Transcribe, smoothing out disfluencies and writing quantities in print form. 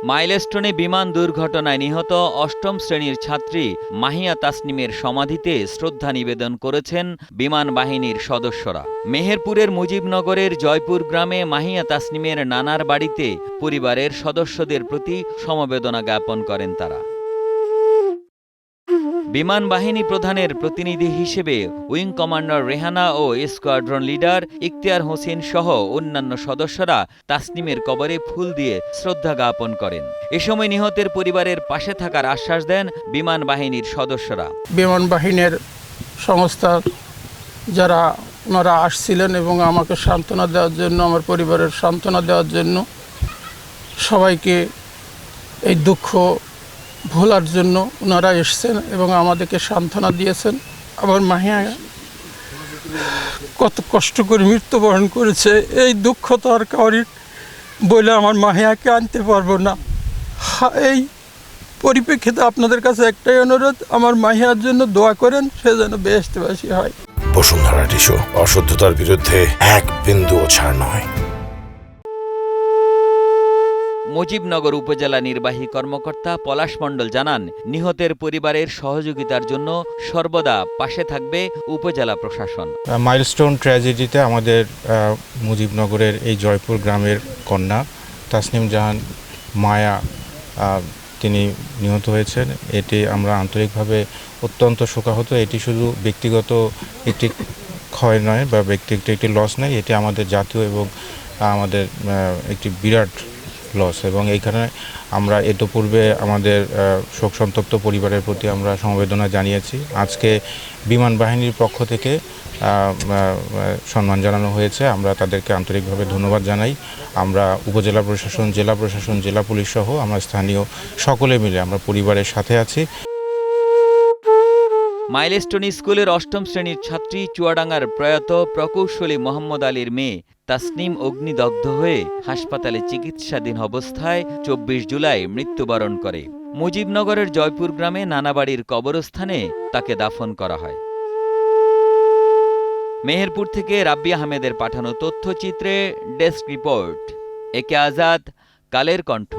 মাইলস্টোনে বিমান দুর্ঘটনায় নিহত অষ্টম শ্রেণীর ছাত্রী মাহিয়া তাসনিমের সমাধিতে শ্রদ্ধা নিবেদন করেছেন বিমান বাহিনীর সদস্যরা। মেহেরপুরের মুজিবনগরের জয়পুর গ্রামে মাহিয়া তাসনিমের নানার বাড়িতে পরিবারের সদস্যদের প্রতি সমবেদনা জ্ঞাপন করেন তারা। বিমান বাহিনী প্রধানের প্রতিনিধি হিসেবে উইং কমান্ডার রেহানা ও স্কোয়াড্রন লিডার ইখতিয়ার হোসেন সহ অন্যান্য সদস্যরা তাসনিমের কবরে ফুল দিয়ে শ্রদ্ধা জ্ঞাপন করেন। এ সময় নিহতের পরিবারের পাশে থাকার আশ্বাস দেন বিমান বাহিনীর সদস্যরা। বিমান বাহিনীর সংস্থার যারা ওনারা আসছিলেন এবং আমাকে সান্ত্বনা দেওয়ার জন্য, আমার পরিবারের সান্ত্বনা দেওয়ার জন্য, সবাইকে এই দুঃখ ভোলার জন্য ওনারা এসছেন এবং আমাদেরকে সান্ত্বনা দিয়েছেন। আমার মাহিয়া কত কষ্ট করে মৃত্যুবরণ করেছে, এই দুঃখ তো আর কাউরির বলে আমার মাহিয়াকে আনতে পারবো না। এই পরিপ্রেক্ষিতে আপনাদের কাছে একটাই অনুরোধ, আমার মাহিয়ার জন্য দোয়া করেন, সে যেন বেহেশতবাসী হয়। বসুন্ধরা টিস্যু, অশুদ্ধতার বিরুদ্ধে এক বিন্দুও ছাড় নয়। মুজিবনগর উপজেলা নির্বাহী কর্মকর্তা পলাশ মণ্ডল জানান, নিহতের পরিবারের সহযোগিতার জন্য সর্বদা পাশে থাকবে উপজেলা প্রশাসন। মাইলস্টোন ট্র্যাজেডিতে আমাদের মুজিবনগরের এই জয়পুর গ্রামের কন্যা তাসনিম জাহান মায়া তিনি নিহত হয়েছেন। এটি আমরা আন্তরিকভাবে অত্যন্ত শোকাহত। এটি শুধু ব্যক্তিগত একটি ক্ষয় নয় বা ব্যক্তিগত একটি লস নয়, এটি আমাদের জাতীয় এবং আমাদের একটি বিরাট লস। এবং এইখানে আমরা ইতোপূর্বে আমাদের শোক সন্তপ্ত পরিবারের প্রতি আমরা সমবেদনা জানিয়েছি। আজকে বিমান বাহিনীর পক্ষ থেকে সম্মান জানানো হয়েছে, আমরা তাদেরকে আন্তরিকভাবে ধন্যবাদ জানাই। আমরা উপজেলা প্রশাসন, জেলা প্রশাসন, জেলা পুলিশ সহ আমরা স্থানীয় সকলে মিলে আমরা পরিবারের সাথে আছি। মাইলস্টোন স্কুলের অষ্টম শ্রেণীর ছাত্রী চুয়াডাঙ্গার প্রয়াত প্রকৌশলী মোহাম্মদ আলীর মেয়ে তাসনিম অগ্নিদগ্ধ হয়ে হাসপাতালে চিকিৎসাধীন অবস্থায় 24 জুলাই মৃত্যুবরণ করে। মুজিবনগরের জয়পুর গ্রামে নানাবাড়ির কবরস্থানে তাকে দাফন করা হয়। মেহেরপুর থেকে রাব্বি আহমেদের পাঠানো তথ্যচিত্রে ডেস্ক রিপোর্ট। একে আজাদ, কালের কণ্ঠ।